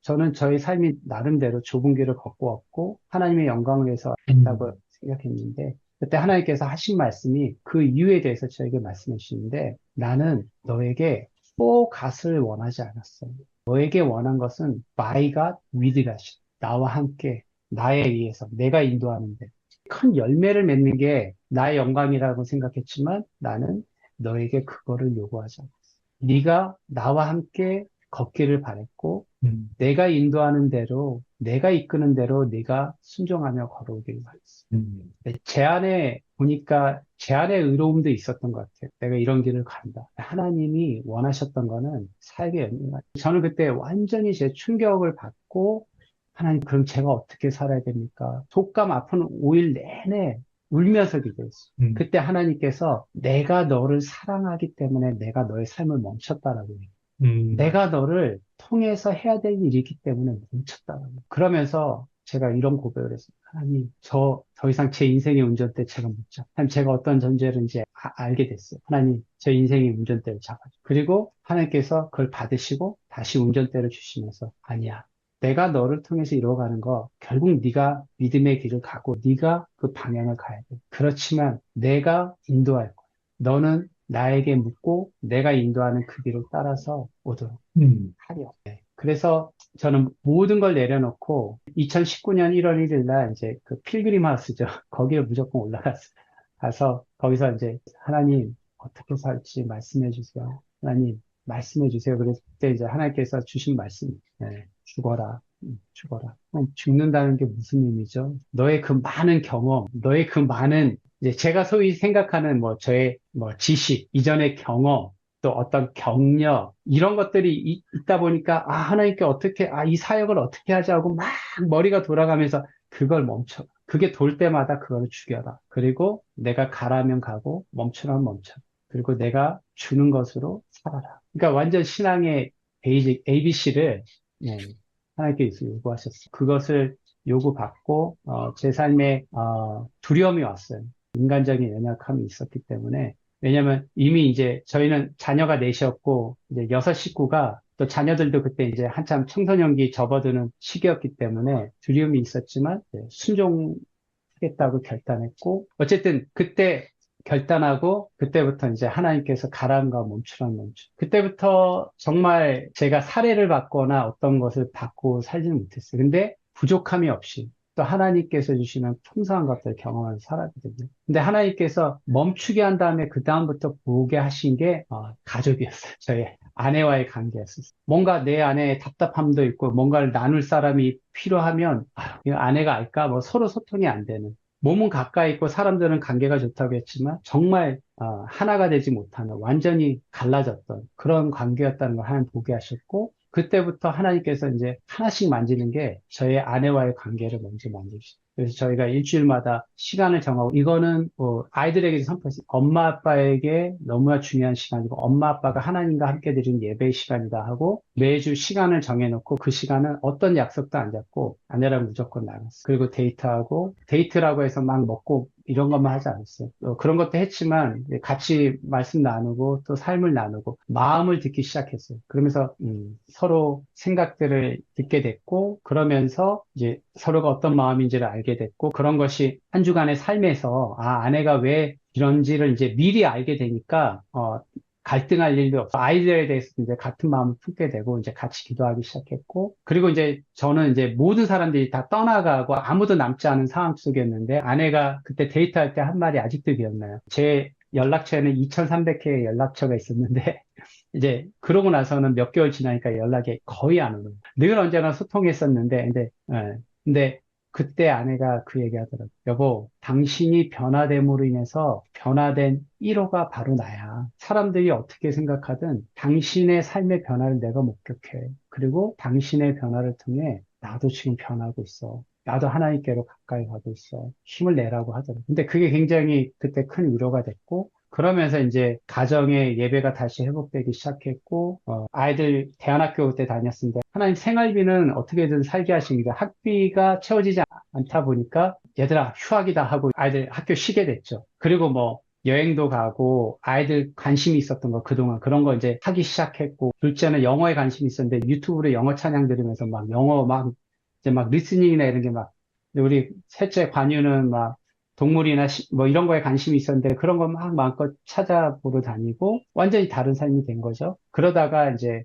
저는 저희 삶이 나름대로 좁은 길을 걷고 왔고 하나님의 영광을 위해서 했다고 생각했는데 그때 하나님께서 하신 말씀이 그 이유에 대해서 저에게 말씀해 주시는데 나는 너에게 꼭 갓을 원하지 않았어. 너에게 원한 것은 by God with God. 나와 함께 나에 의해서 내가 인도하는데 큰 열매를 맺는 게 나의 영광이라고 생각했지만 나는 너에게 그거를 요구하지 않았어. 네가 나와 함께 걷기를 바랬고 음, 내가 인도하는 대로 내가 이끄는 대로 네가 순종하며 걸어오길 바랬어. 음, 제 안에 보니까 제 안에 의로움도 있었던 것 같아요. 내가 이런 길을 간다. 하나님이 원하셨던 거는 사역의 연민가. 저는 그때 완전히 제 충격을 받고 하나님 그럼 제가 어떻게 살아야 됩니까? 독감 아픈 5일 내내 울면서 기도했어요. 음, 그때 하나님께서 내가 너를 사랑하기 때문에 내가 너의 삶을 멈췄다라고 해요. 음, 내가 너를 통해서 해야 될 일이기 때문에 멈췄다라고. 그러면서 제가 이런 고백을 했어요. 하나님, 더 이상 제 인생의 운전대 제가 못 잡. 하나님, 제가 어떤 존재인지 알게 됐어요. 하나님, 제 인생의 운전대를 잡아줘. 그리고 하나님께서 그걸 받으시고 다시 운전대를 주시면서 아니야. 내가 너를 통해서 이루어가는 거 결국 네가 믿음의 길을 가고 네가 그 방향을 가야 돼. 그렇지만 내가 인도할 거야. 너는 나에게 묻고 내가 인도하는 그 길을 따라서 오도록 음, 하려. 네. 그래서 저는 모든 걸 내려놓고 2019년 1월 1일 날 이제 그 필그림 하우스죠. 거기에 무조건 올라갔어요. 가서 거기서 이제 하나님 어떻게 살지 말씀해 주세요. 하나님 말씀해 주세요. 그래서 그때 이제 하나님께서 주신 말씀, 네, 죽어라. 죽어라. 죽는다는 게 무슨 의미죠? 너의 그 많은 경험, 너의 그 많은 이제 제가 소위 생각하는 뭐 저의 뭐 지식, 이전의 경험, 또 어떤 격려, 이런 것들이 있다 보니까, 아, 하나님께 어떻게, 아, 이 사역을 어떻게 하자고 막 머리가 돌아가면서 그걸 멈춰. 그게 돌 때마다 그걸 죽여라. 그리고 내가 가라면 가고 멈추라면 멈춰. 그리고 내가 주는 것으로 살아라. 그러니까 완전 신앙의 베이직, ABC를 하나님께서 요구하셨어요. 그것을 요구받고, 제 삶에, 두려움이 왔어요. 인간적인 연약함이 있었기 때문에 왜냐면 이미 이제 저희는 자녀가 넷이었고 이제 여섯 식구가 또 자녀들도 그때 이제 한참 청소년기 접어드는 시기였기 때문에 두려움이 있었지만 순종하겠다고 결단했고 어쨌든 그때 결단하고 그때부터 이제 하나님께서 가라앉과 멈추란 멈추. 그때부터 정말 제가 사례를 받거나 어떤 것을 받고 살지는 못했어요. 근데 부족함이 없이 또 하나님께서 주시는 풍성한 것들을 경험하면서 살았거든요. 근데 하나님께서 멈추게 한 다음에 그 다음부터 보게 하신 게 가족이었어요. 저희 아내와의 관계였어요. 뭔가 내 안에 답답함도 있고 뭔가를 나눌 사람이 필요하면 이거 아내가 알까? 뭐 서로 소통이 안 되는. 몸은 가까이 있고 사람들은 관계가 좋다고 했지만 정말 하나가 되지 못하는 완전히 갈라졌던 그런 관계였다는 걸 하나님 보게 하셨고 그때부터 하나님께서 이제 하나씩 만지는 게 저희 아내와의 관계를 먼저 만지시죠. 그래서 저희가 일주일마다 시간을 정하고 이거는 뭐 아이들에게 선포했어요. 엄마 아빠에게 너무나 중요한 시간이고 엄마 아빠가 하나님과 함께 드리는 예배의 시간이다 하고 매주 시간을 정해놓고 그 시간은 어떤 약속도 안 잡고 아내랑 무조건 나갔어요. 그리고 데이트하고 데이트라고 해서 막 먹고 이런 것만 하지 않았어요. 그런 것도 했지만 같이 말씀 나누고 또 삶을 나누고 마음을 듣기 시작했어요. 그러면서 서로 생각들을 듣게 됐고 그러면서 이제 서로가 어떤 마음인지를 알게 됐고 그런 것이 한 주간의 삶에서 아내가 왜 이런지를 이제 미리 알게 되니까 갈등할 일도 없어. 아이들에 대해서 이제 같은 마음을 품게 되고 이제 같이 기도하기 시작했고 그리고 이제 저는 이제 모든 사람들이 다 떠나가고 아무도 남지 않은 상황 속이었는데 아내가 그때 데이트할 때 한 말이 아직도 기억나요. 제 연락처에는 2,300개의 연락처가 있었는데 이제 그러고 나서는 몇 개월 지나니까 연락이 거의 안 오는 거예요. 늘 언제나 소통했었는데 근데 그때 아내가 그 얘기 하더라고요. 여보, 당신이 변화됨으로 인해서 변화된 1호가 바로 나야. 사람들이 어떻게 생각하든 당신의 삶의 변화를 내가 목격해. 그리고 당신의 변화를 통해 나도 지금 변하고 있어. 나도 하나님께로 가까이 가고 있어. 힘을 내라고 하더라고요. 근데 그게 굉장히 그때 큰 위로가 됐고, 그러면서 이제 가정의 예배가 다시 회복되기 시작했고, 아이들 대안학교 때 다녔는데, 하나님 생활비는 어떻게든 살게 하십니다. 학비가 채워지지 않다 보니까, 얘들아, 휴학이다 하고 아이들 학교 쉬게 됐죠. 그리고 뭐, 여행도 가고 아이들 관심이 있었던 거 그동안 그런 거 이제 하기 시작했고 둘째는 영어에 관심이 있었는데 유튜브로 영어 찬양 들으면서 막 영어 막 이제 막 리스닝이나 이런 게 막 우리 셋째 관유는 막 동물이나 뭐 이런 거에 관심이 있었는데 그런 거 막 마음껏 찾아보러 다니고 완전히 다른 삶이 된 거죠. 그러다가 이제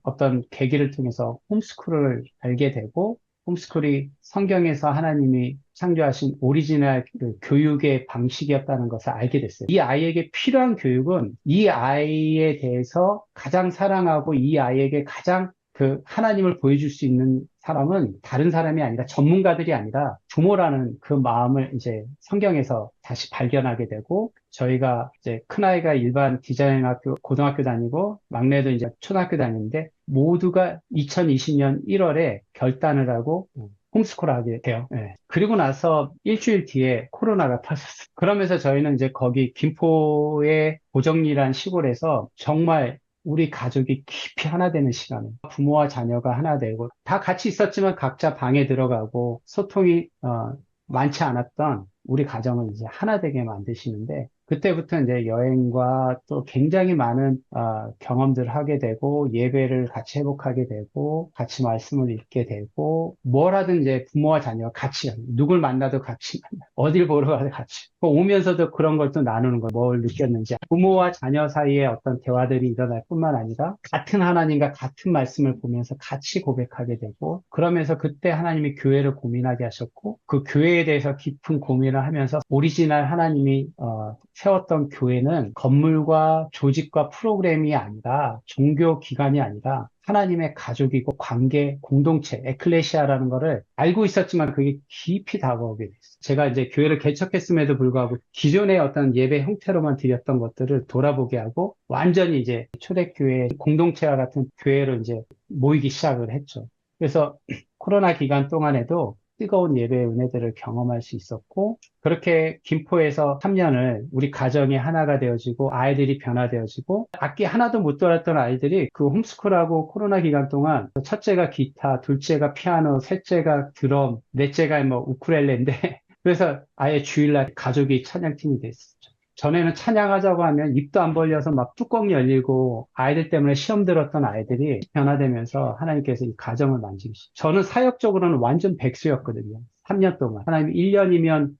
어떤 계기를 통해서 홈스쿨을 알게 되고 홈스쿨이 성경에서 하나님이 창조하신 오리지널 그 교육의 방식이었다는 것을 알게 됐어요. 이 아이에게 필요한 교육은 이 아이에 대해서 가장 사랑하고 이 아이에게 가장 그 하나님을 보여줄 수 있는 사람은 다른 사람이 아니라 전문가들이 아니라 부모라는 그 마음을 이제 성경에서 다시 발견하게 되고 저희가 이제 큰아이가 일반 디자인학교 고등학교 다니고 막내도 이제 초등학교 다니는데 모두가 2020년 1월에 결단을 하고 홈스쿨 하게 돼요. 예. 그리고 나서 일주일 뒤에 코로나가 터졌어요. 그러면서 저희는 이제 거기 김포의 고정리란 시골에서 정말 우리 가족이 깊이 하나 되는 시간을 부모와 자녀가 하나 되고 다 같이 있었지만 각자 방에 들어가고 소통이 많지 않았던 우리 가정을 이제 하나 되게 만드시는데 그때부터 이제 여행과 또 굉장히 많은 경험들을 하게 되고 예배를 같이 회복하게 되고 같이 말씀을 읽게 되고 뭘 하든 이제 부모와 자녀가 같이 누굴 만나도 같이 만나 어딜 보러 가도 같이 오면서도 그런 걸 또 나누는 거 뭘 느꼈는지 부모와 자녀 사이에 어떤 대화들이 일어날 뿐만 아니라 같은 하나님과 같은 말씀을 보면서 같이 고백하게 되고 그러면서 그때 하나님이 교회를 고민하게 하셨고 그 교회에 대해서 깊은 고민을 하면서 오리지널 하나님이 세웠던 교회는 건물과 조직과 프로그램이 아니라 종교 기관이 아니라 하나님의 가족이고 관계, 공동체, 에클레시아라는 거를 알고 있었지만 그게 깊이 다가오게 됐어요. 제가 이제 교회를 개척했음에도 불구하고 기존의 어떤 예배 형태로만 드렸던 것들을 돌아보게 하고 완전히 이제 초대교회 공동체와 같은 교회로 이제 모이기 시작을 했죠. 그래서 코로나 기간 동안에도 뜨거운 예배의 은혜들을 경험할 수 있었고 그렇게 김포에서 3년을 우리 가정이 하나가 되어지고 아이들이 변화되어지고 악기 하나도 못 들었던 아이들이 그 홈스쿨하고 코로나 기간 동안 첫째가 기타, 둘째가 피아노, 셋째가 드럼, 넷째가 뭐 우쿨렐레인데 그래서 아예 주일날 가족이 찬양팀이 됐었죠. 전에는 찬양하자고 하면 입도 안 벌려서 막 뚜껑 열리고 아이들 때문에 시험 들었던 아이들이 변화되면서 하나님께서 이 가정을 만지시죠. 저는 사역적으로는 완전 백수였거든요. 3년 동안. 하나님 1년이면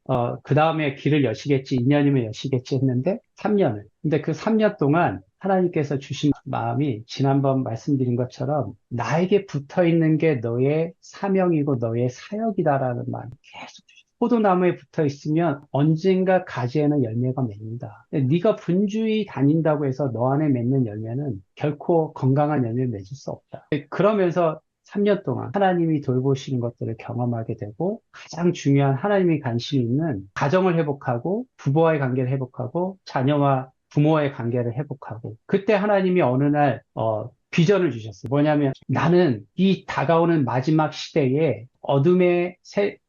그 다음에 길을 여시겠지, 2년이면 여시겠지 했는데 3년을. 근데 그 3년 동안 하나님께서 주신 마음이 지난번 말씀드린 것처럼 나에게 붙어 있는 게 너의 사명이고 너의 사역이다라는 마음이 계속 포도나무에 붙어 있으면 언젠가 가지에는 열매가 맺는다. 네가 분주히 다닌다고 해서 너 안에 맺는 열매는 결코 건강한 열매를 맺을 수 없다. 그러면서 3년 동안 하나님이 돌보시는 것들을 경험하게 되고 가장 중요한 하나님이 관심이 있는 가정을 회복하고 부부와의 관계를 회복하고 자녀와 부모와의 관계를 회복하고 그때 하나님이 어느 날 비전을 주셨어요. 뭐냐면 나는 이 다가오는 마지막 시대에 어둠의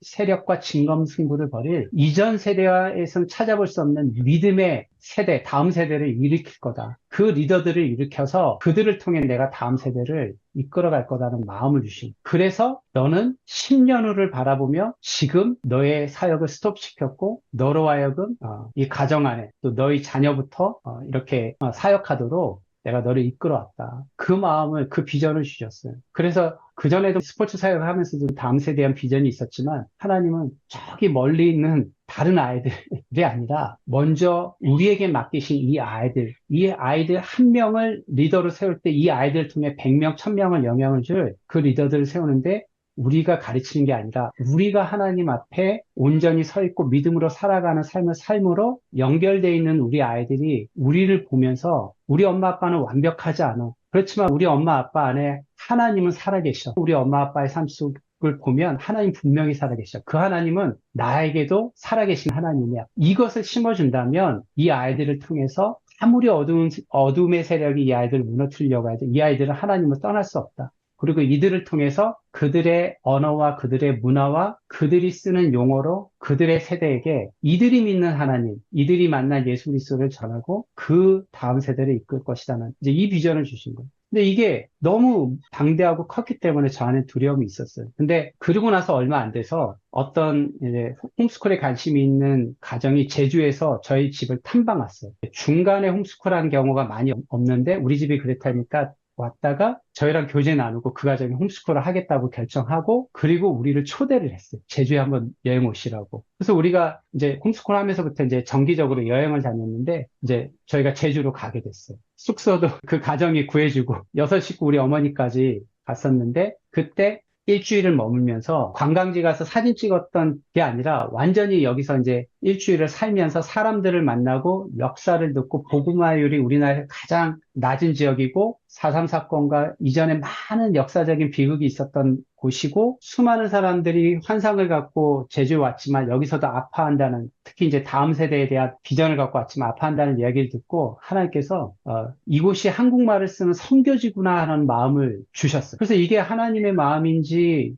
세력과 진검승부를 벌일 이전 세대에서는 찾아볼 수 없는 믿음의 세대, 다음 세대를 일으킬 거다. 그 리더들을 일으켜서 그들을 통해 내가 다음 세대를 이끌어갈 거다는 마음을 주신. 그래서 너는 10년 후를 바라보며 지금 너의 사역을 스톱시켰고 너로 하여금 이 가정 안에 또 너희 자녀부터 이렇게 사역하도록 내가 너를 이끌어왔다. 그 마음을, 그 비전을 주셨어요. 그래서 그전에도 스포츠 사역을 하면서도 다음 세대에 대한 비전이 있었지만 하나님은 저기 멀리 있는 다른 아이들이 아니라 먼저 우리에게 맡기신 이 아이들 한 명을 리더로 세울 때 이 아이들을 통해 100명, 1000명을 영향을 줄 그 리더들을 세우는데 우리가 가르치는 게 아니라 우리가 하나님 앞에 온전히 서 있고 믿음으로 살아가는 삶을 삶으로 연결되어 있는 우리 아이들이 우리를 보면서 우리 엄마 아빠는 완벽하지 않아. 그렇지만 우리 엄마 아빠 안에 하나님은 살아계셔. 우리 엄마 아빠의 삶 속을 보면 하나님 분명히 살아계셔. 그 하나님은 나에게도 살아계신 하나님이야. 이것을 심어준다면 이 아이들을 통해서 아무리 어둠의 세력이 이 아이들을 무너뜨리려고 해도 이 아이들은 하나님을 떠날 수 없다. 그리고 이들을 통해서 그들의 언어와 그들의 문화와 그들이 쓰는 용어로 그들의 세대에게 이들이 믿는 하나님, 이들이 만난 예수 그리스도를 전하고 그 다음 세대를 이끌 것이라는 이제 이 비전을 주신 거예요. 근데 이게 너무 방대하고 컸기 때문에 저 안에 두려움이 있었어요. 근데 그러고 나서 얼마 안 돼서 어떤 이제 홈스쿨에 관심이 있는 가정이 제주에서 저희 집을 탐방 왔어요. 중간에 홈스쿨하는 경우가 많이 없는데 우리 집이 그렇다니까 왔다가 저희랑 교제 나누고 그 가정이 홈스쿨을 하겠다고 결정하고 그리고 우리를 초대를 했어요. 제주에 한번 여행 오시라고. 그래서 우리가 이제 홈스쿨 하면서부터 이제 정기적으로 여행을 다녔는데 이제 저희가 제주로 가게 됐어요. 숙소도 그 가정이 구해주고 여섯 식구 우리 어머니까지 갔었는데 그때 일주일을 머물면서 관광지 가서 사진 찍었던 게 아니라 완전히 여기서 이제 일주일을 살면서 사람들을 만나고 역사를 듣고 보그마율이 우리나라에서 가장 낮은 지역이고 4.3 사건과 이전에 많은 역사적인 비극이 있었던 곳이고 수많은 사람들이 환상을 갖고 제주에 왔지만 여기서도 아파한다는 특히 이제 다음 세대에 대한 비전을 갖고 왔지만 아파한다는 이야기를 듣고 하나님께서 이곳이 한국말을 쓰는 선교지구나 하는 마음을 주셨어요. 그래서 이게 하나님의 마음인지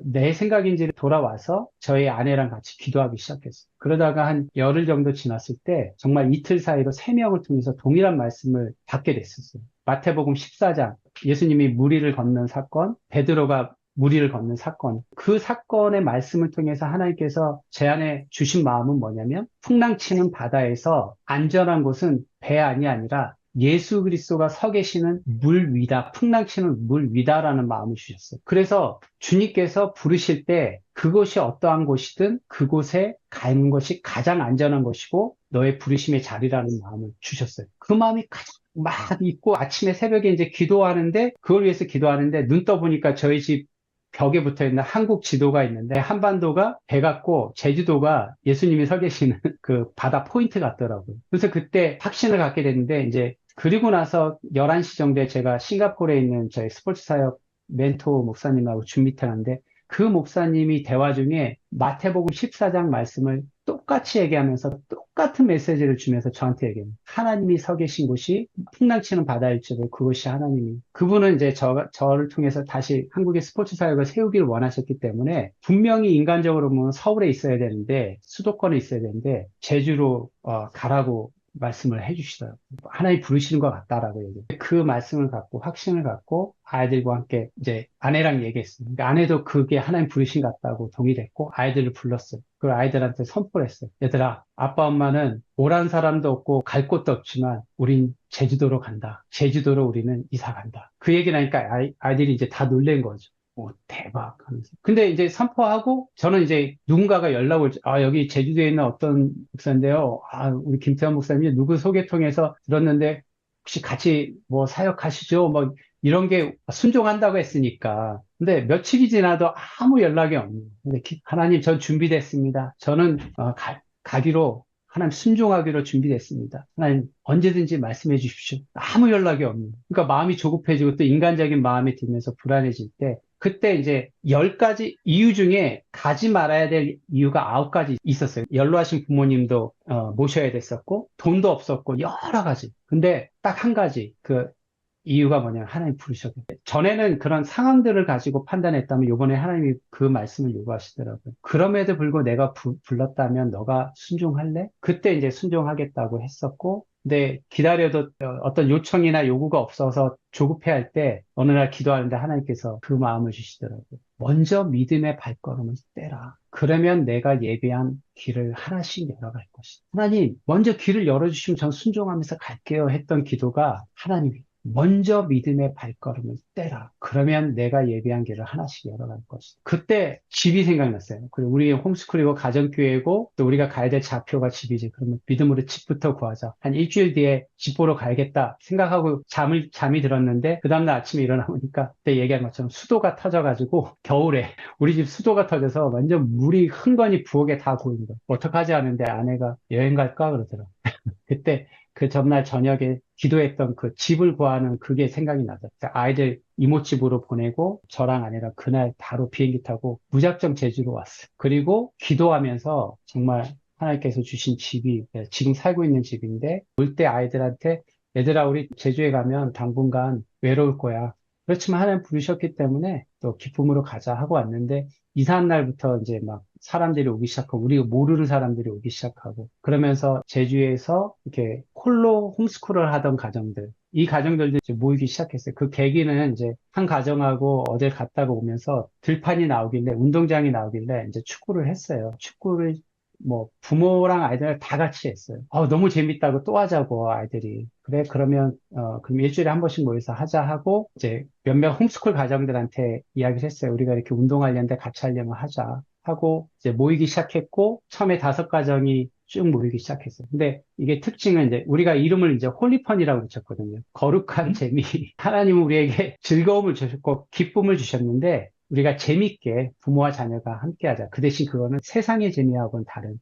내 생각인지 돌아와서 저희 아내랑 같이 기도하기 시작했어요. 그러다가 한 열흘 정도 지났을 때 정말 이틀 사이로 세 명을 통해서 동일한 말씀을 받게 됐었어요. 마태복음 14장, 예수님이 무리를 걷는 사건, 베드로가 무리를 걷는 사건. 그 사건의 말씀을 통해서 하나님께서 제 안에 주신 마음은 뭐냐면 풍랑치는 바다에서 안전한 곳은 배 안이 아니라 예수 그리스도가 서 계시는 물 위다, 풍랑치는 물 위다라는 마음을 주셨어요. 그래서 주님께서 부르실 때 그것이 어떠한 곳이든 그곳에 가는 것이 가장 안전한 것이고 너의 부르심의 자리라는 마음을 주셨어요. 그 마음이 가장 막 있고 아침에 새벽에 이제 기도하는데 그걸 위해서 기도하는데 눈 떠보니까 저희 집 벽에 붙어 있는 한국 지도가 있는데 한반도가 배 같고 제주도가 예수님이 서 계시는 그 바다 포인트 같더라고요. 그래서 그때 확신을 갖게 됐는데 이제 그리고 나서 11시 정도에 제가 싱가포르에 있는 저희 스포츠 사역 멘토 목사님하고 준비를 하는데 그 목사님이 대화 중에 마태복음 14장 말씀을 똑같이 얘기하면서 똑같은 메시지를 주면서 저한테 얘기해요. 하나님이 서 계신 곳이 풍랑치는 바다일지도 그것이 하나님이. 그분은 이제 저를 통해서 다시 한국의 스포츠 사역을 세우기를 원하셨기 때문에 분명히 인간적으로 보면 서울에 있어야 되는데 수도권에 있어야 되는데 제주로 가라고 말씀을 해주시더라고요. 하나님 부르시는 것 같다라고 얘기해요. 그 말씀을 갖고 확신을 갖고 아이들과 함께 이제 아내랑 얘기했어요. 그러니까 아내도 그게 하나님 부르신 것 같다고 동의했고 아이들을 불렀어요. 그 아이들한테 선포를 했어요. 얘들아, 아빠 엄마는 오란 사람도 없고 갈 곳도 없지만 우린 제주도로 간다. 제주도로 우리는 이사 간다. 그 얘기를 하니까 아이들이 이제 다 놀란 거죠. 오, 대박 하면서. 근데 이제 선포하고 저는 이제 누군가가 연락을 여기 제주도에 있는 어떤 목사인데요. 우리 김태환 목사님이 누구 소개 통해서 들었는데 혹시 같이 뭐 사역하시죠? 뭐 이런 게 순종한다고 했으니까. 근데 며칠이 지나도 아무 연락이 없는. 근데 하나님 전 준비됐습니다. 저는 가기로 하나님 순종하기로 준비됐습니다. 하나님 언제든지 말씀해 주십시오. 아무 연락이 없는. 그러니까 마음이 조급해지고 또 인간적인 마음이 들면서 불안해질 때 그때 이제 10가지 이유 중에 가지 말아야 될 이유가 9가지 있었어요. 연로하신 부모님도 모셔야 됐었고 돈도 없었고 여러 가지. 근데 딱 한 가지 이유가 뭐냐면 하나님 부르셨기 때문에. 전에는 그런 상황들을 가지고 판단했다면 이번에 하나님이 그 말씀을 요구하시더라고요. 그럼에도 불구하고 내가 불렀다면 너가 순종할래? 그때 이제 순종하겠다고 했었고 근데 기다려도 어떤 요청이나 요구가 없어서 조급해할 때 어느 날 기도하는데 하나님께서 그 마음을 주시더라고요. 먼저 믿음의 발걸음을 떼라. 그러면 내가 예비한 길을 하나씩 열어갈 것이다. 하나님, 먼저 길을 열어주시면 전 순종하면서 갈게요 했던 기도가 하나님이 먼저 믿음의 발걸음을 떼라. 그러면 내가 예비한 길을 하나씩 열어갈 것이다. 그때 집이 생각났어요. 그리고 우리 홈스쿨이고 가정교회고 또 우리가 가야 될 좌표가 집이지. 그러면 믿음으로 집부터 구하자. 한 일주일 뒤에 집 보러 가야겠다 생각하고 잠이 들었는데 그 다음날 아침에 일어나 보니까 그때 얘기한 것처럼 수도가 터져가지고 겨울에 우리 집 수도가 터져서 완전 물이 흥건히 부엌에 다 고인 거예요. 어떡하지 하는데 아내가 여행 갈까 그러더라고요. 그때 그 전날 저녁에 기도했던 그 집을 구하는 그게 생각이 나죠. 아이들 이모집으로 보내고 저랑 아내랑 그날 바로 비행기 타고 무작정 제주로 왔어요. 그리고 기도하면서 정말 하나님께서 주신 집이 지금 살고 있는 집인데 올 때 아이들한테 얘들아 우리 제주에 가면 당분간 외로울 거야. 그렇지만 하나님 부르셨기 때문에 또 기쁨으로 가자 하고 왔는데 이사한 날부터 이제 막 사람들이 오기 시작하고 우리가 모르는 사람들이 오기 시작하고 그러면서 제주에서 이렇게 홀로 홈스쿨을 하던 가정들 이 가정들도 이제 모이기 시작했어요. 그 계기는 이제 한 가정하고 어딜 갔다가 오면서 들판이 나오길래, 운동장이 나오길래 이제 축구를 했어요. 축구를 뭐 부모랑 아이들 다 같이 했어요. 너무 재밌다고 또 하자고 아이들이. 그래, 그러면, 그럼 일주일에 한 번씩 모여서 하자 하고, 이제 몇몇 홈스쿨 가정들한테 이야기를 했어요. 우리가 이렇게 운동하려는데 같이 하려면 하자. 하고, 이제 모이기 시작했고, 처음에 5가정이 쭉 모이기 시작했어요. 근데 이게 특징은 이제 우리가 이름을 이제 홀리펀이라고 붙였거든요. 거룩한 재미. 하나님은 우리에게 즐거움을 주셨고, 기쁨을 주셨는데, 우리가 재밌게 부모와 자녀가 함께하자. 그 대신 그거는 세상의 재미하고는 다른,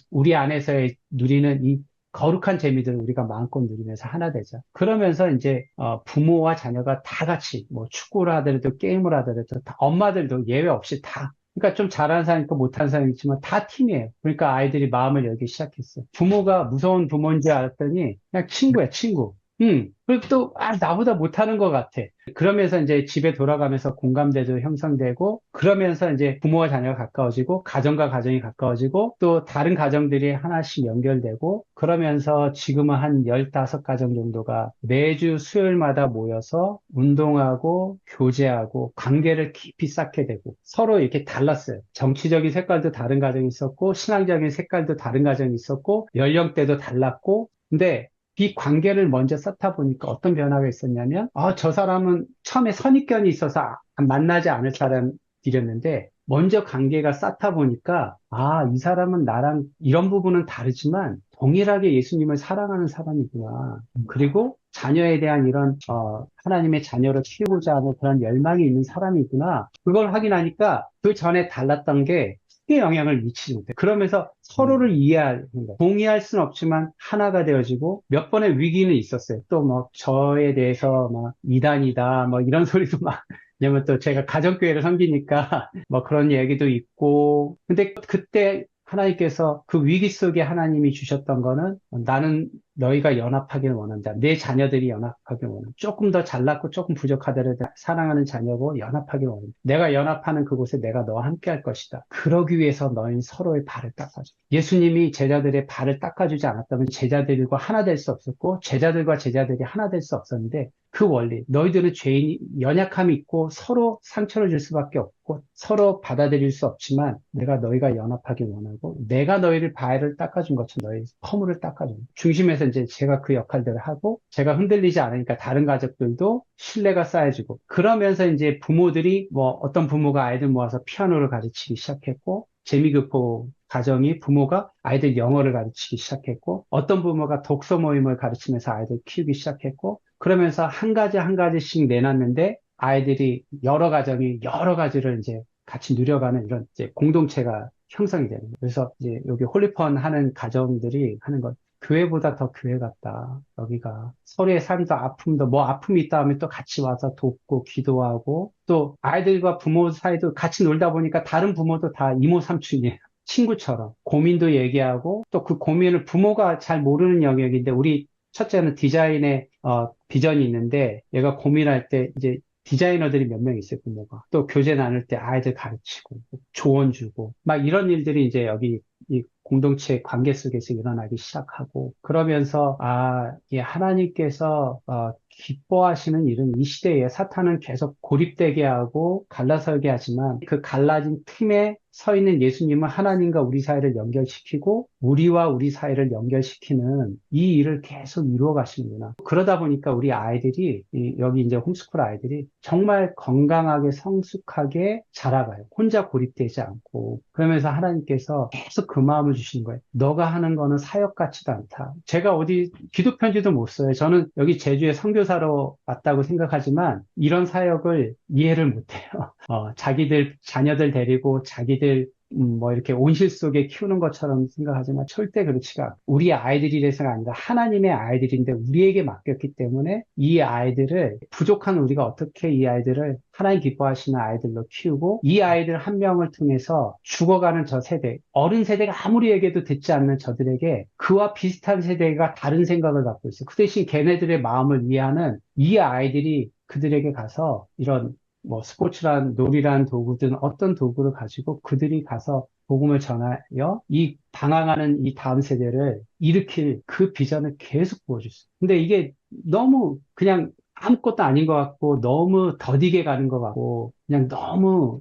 우리 안에서의 누리는 이 거룩한 재미들을 우리가 마음껏 누리면서 하나 되자. 그러면서 이제 부모와 자녀가 다 같이 뭐 축구를 하더라도 게임을 하더라도 다, 엄마들도 예외 없이 다. 그러니까 좀 잘하는 사람 있고 못하는 사람 있지만 다 팀이에요. 그러니까 아이들이 마음을 열기 시작했어요. 부모가 무서운 부모인 줄 알았더니 그냥 친구야, 친구. 그리고 또, 나보다 못하는 것 같아. 그러면서 이제 집에 돌아가면서 공감대도 형성되고, 그러면서 이제 부모와 자녀가 가까워지고, 가정과 가정이 가까워지고, 또 다른 가정들이 하나씩 연결되고, 그러면서 지금은 한 15가정 정도가 매주 수요일마다 모여서 운동하고, 교제하고, 관계를 깊이 쌓게 되고, 서로 이렇게 달랐어요. 정치적인 색깔도 다른 가정이 있었고, 신앙적인 색깔도 다른 가정이 있었고, 연령대도 달랐고, 근데 이 관계를 먼저 쌓다 보니까 어떤 변화가 있었냐면, 저 사람은 처음에 선입견이 있어서 만나지 않을 사람이었는데, 먼저 관계가 쌓다 보니까, 이 사람은 나랑 이런 부분은 다르지만, 동일하게 예수님을 사랑하는 사람이구나. 그리고 자녀에 대한 이런, 하나님의 자녀로 키우고자 하는 그런 열망이 있는 사람이구나. 그걸 확인하니까, 그 전에 달랐던 게, 크게 영향을 미치지 못해. 그러면서 서로를 이해할, 동의할 수는 없지만 하나가 되어지고 몇 번의 위기는 있었어요. 또 뭐 저에 대해서 막 이단이다 뭐 이런 소리도 막 왜냐면 또 제가 가정교회를 섬기니까 뭐 그런 얘기도 있고 근데 그때 하나님께서 그 위기 속에 하나님이 주셨던 거는 나는 너희가 연합하길 원한다. 내 자녀들이 연합하길 원한다. 조금 더 잘났고 조금 부족하더라도 사랑하는 자녀고 연합하길 원한다. 내가 연합하는 그곳에 내가 너와 함께 할 것이다. 그러기 위해서 너희는 서로의 발을 닦아줘. 예수님이 제자들의 발을 닦아주지 않았다면 제자들과 하나 될 수 없었고 제자들과 제자들이 하나 될 수 없었는데 그 원리, 너희들은 죄인이 연약함이 있고 서로 상처를 줄 수밖에 없고 서로 받아들일 수 없지만 내가 너희가 연합하길 원하고 내가 너희를 발을 닦아준 것처럼 너희 허물을 닦아준 중심에서 이제 제가 그 역할들을 하고 제가 흔들리지 않으니까 다른 가족들도 신뢰가 쌓여지고 그러면서 이제 부모들이 뭐 어떤 부모가 아이들 모아서 피아노를 가르치기 시작했고 재미교포 가정이 부모가 아이들 영어를 가르치기 시작했고 어떤 부모가 독서 모임을 가르치면서 아이들 키우기 시작했고 그러면서 한 가지 한 가지씩 내놨는데 아이들이 여러 가정이 여러 가지를 이제 같이 누려가는 이런 이제 공동체가 형성이 되는 거예요. 그래서 이제 여기 홀리펀 하는 가정들이 하는 것 교회보다 더 교회 같다. 여기가 서로의 삶도 아픔도 뭐 아픔이 있다 하면 또 같이 와서 돕고 기도하고 또 아이들과 부모 사이도 같이 놀다 보니까 다른 부모도 다 이모 삼촌이에요. 친구처럼 고민도 얘기하고 또 그 고민을 부모가 잘 모르는 영역인데 우리 첫째는 디자인의 비전이 있는데 얘가 고민할 때 이제 디자이너들이 몇 명 있어요, 부모가. 또 교재 나눌 때 아이들 가르치고 조언 주고 막 이런 일들이 이제 여기 이 공동체 관계 속에서 일어나기 시작하고 그러면서 이 하나님께서 기뻐하시는 일은 이 시대에 사탄은 계속 고립되게 하고 갈라서게 하지만 그 갈라진 틈에 서 있는 예수님은 하나님과 우리 사이를 연결시키고 우리와 우리 사이를 연결시키는 이 일을 계속 이루어 가시는구나. 그러다 보니까 우리 아이들이 여기 이제 홈스쿨 아이들이 정말 건강하게 성숙하게 자라가요. 혼자 고립되지 않고 그러면서 하나님께서 계속 그 마음을 주시는 거예요. 너가 하는 거는 사역 같지도 않다. 제가 어디 기도 편지도 못 써요. 저는 여기 제주에 선교사로 왔다고 생각하지만 이런 사역을 이해를 못해요. 자기들 자녀들 데리고 자기들 뭐 이렇게 온실 속에 키우는 것처럼 생각하지만 절대 그렇지가 않고 우리 아이들이라서가 아니라 하나님의 아이들인데 우리에게 맡겼기 때문에 이 아이들을 부족한 우리가 어떻게 이 아이들을 하나님 기뻐하시는 아이들로 키우고 이 아이들 한 명을 통해서 죽어가는 저 세대 어른 세대가 아무리 얘기해도 듣지 않는 저들에게 그와 비슷한 세대가 다른 생각을 갖고 있어요. 그 대신 걔네들의 마음을 이해하는 이 아이들이 그들에게 가서 이런 뭐 스포츠란 놀이란 도구든 어떤 도구를 가지고 그들이 가서 복음을 전하여 이 방황하는 이 다음 세대를 일으킬 그 비전을 계속 보여줬어요. 근데 이게 너무 그냥 아무것도 아닌 것 같고 너무 더디게 가는 것 같고 그냥 너무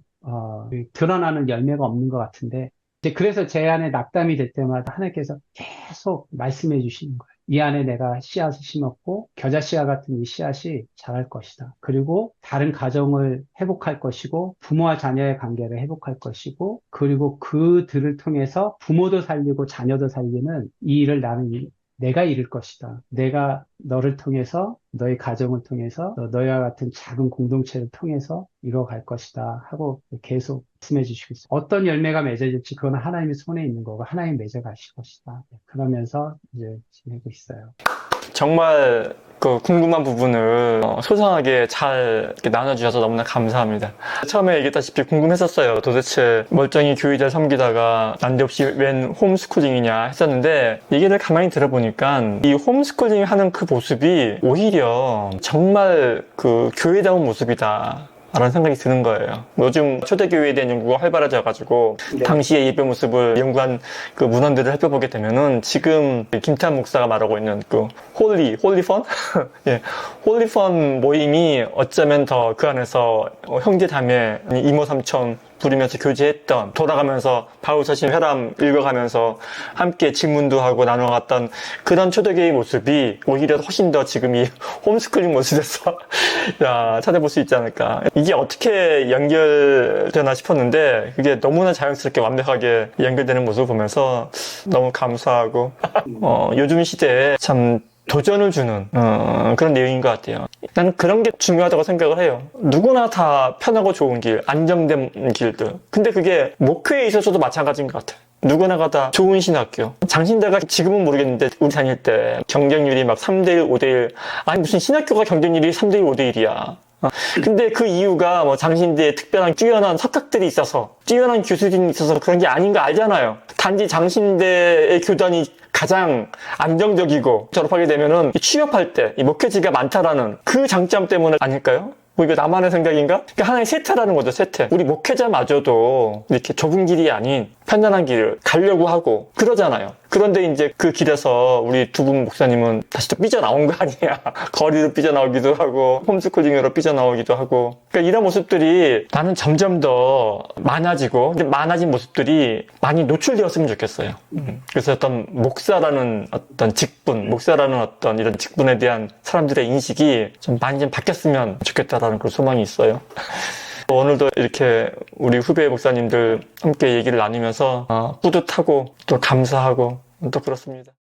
드러나는 열매가 없는 것 같은데 이제 그래서 제 안에 낙담이 될 때마다 하나님께서 계속 말씀해 주시는 거예요. 이 안에 내가 씨앗을 심었고 겨자 씨앗 같은 이 씨앗이 자랄 것이다. 그리고 다른 가정을 회복할 것이고 부모와 자녀의 관계를 회복할 것이고 그리고 그들을 통해서 부모도 살리고 자녀도 살리는 이 일을 내가 이룰 것이다. 내가 너를 통해서, 너의 가정을 통해서, 너희와 같은 작은 공동체를 통해서 이루어갈 것이다. 하고 계속 말씀해 주시고 있어요. 어떤 열매가 맺어질지 그건 하나님의 손에 있는 거고 하나님 맺어가실 것이다. 그러면서 이제 지내고 있어요. 정말 그 궁금한 부분을 소상하게 잘 이렇게 나눠주셔서 너무나 감사합니다. 처음에 얘기했다시피 궁금했었어요. 도대체 멀쩡히 교회를 섬기다가 난데없이 웬 홈스쿨링이냐 했었는데 얘기를 가만히 들어보니까 이 홈스쿨링 하는 그 모습이 오히려 정말 그 교회다운 모습이다. 라는 생각이 드는 거예요. 요즘 초대교회에 대한 연구가 활발해져가지고 네. 당시의 예배 모습을 연구한 그 문헌들을 살펴보게 되면은 지금 김태환 목사가 말하고 있는 그 홀리펀? 예, 홀리펀 모임이 어쩌면 더 그 안에서 형제 자매, 이모 삼촌 부리면서 교제했던, 돌아가면서 바울서신 회람 읽어가면서 함께 질문도 하고 나눠갔던 그런 초대교회의 모습이 오히려 훨씬 더 지금 이 홈스쿨링 모습에서 찾아볼 수 있지 않을까. 이게 어떻게 연결되나 싶었는데 그게 너무나 자연스럽게 완벽하게 연결되는 모습을 보면서 너무 감사하고 요즘 시대에 참 도전을 주는 그런 내용인 것 같아요. 나는 그런 게 중요하다고 생각을 해요. 누구나 다 편하고 좋은 길, 안정된 길들. 근데 그게 목회에 있어서도 마찬가지인 것 같아요. 누구나가 다 좋은 신학교. 장신대가 지금은 모르겠는데 우리 다닐 때 경쟁률이 막 3대1, 5대1. 아니 무슨 신학교가 경쟁률이 3대1, 5대1이야. 근데 그 이유가 뭐 장신대에 특별한 뛰어난 석학들이 있어서, 뛰어난 교수진이 있어서 그런 게 아닌 거 알잖아요. 단지 장신대의 교단이 가장 안정적이고 졸업하게 되면은 취업할 때 이 목회지가 많다라는 그 장점 때문에 아닐까요? 뭐 이거 나만의 생각인가? 그러니까 하나의 세태라는 거죠, 세태. 우리 목회자마저도 이렇게 좁은 길이 아닌 편안한 길을 가려고 하고 그러잖아요. 그런데 이제 그 길에서 우리 두 분 목사님은 다시 또 삐져나온 거 아니야. 거리로 삐져나오기도 하고 홈스쿨링으로 삐져나오기도 하고. 그러니까 이런 모습들이 나는 점점 더 많아지고, 근데 많아진 모습들이 많이 노출되었으면 좋겠어요. 그래서 어떤 목사라는 어떤 직분, 목사라는 어떤 이런 직분에 대한 사람들의 인식이 좀 많이 좀 바뀌었으면 좋겠다라는 그런 소망이 있어요. 오늘도 이렇게 우리 후배 목사님들 함께 얘기를 나누면서 뿌듯하고 또 감사하고 또 그렇습니다.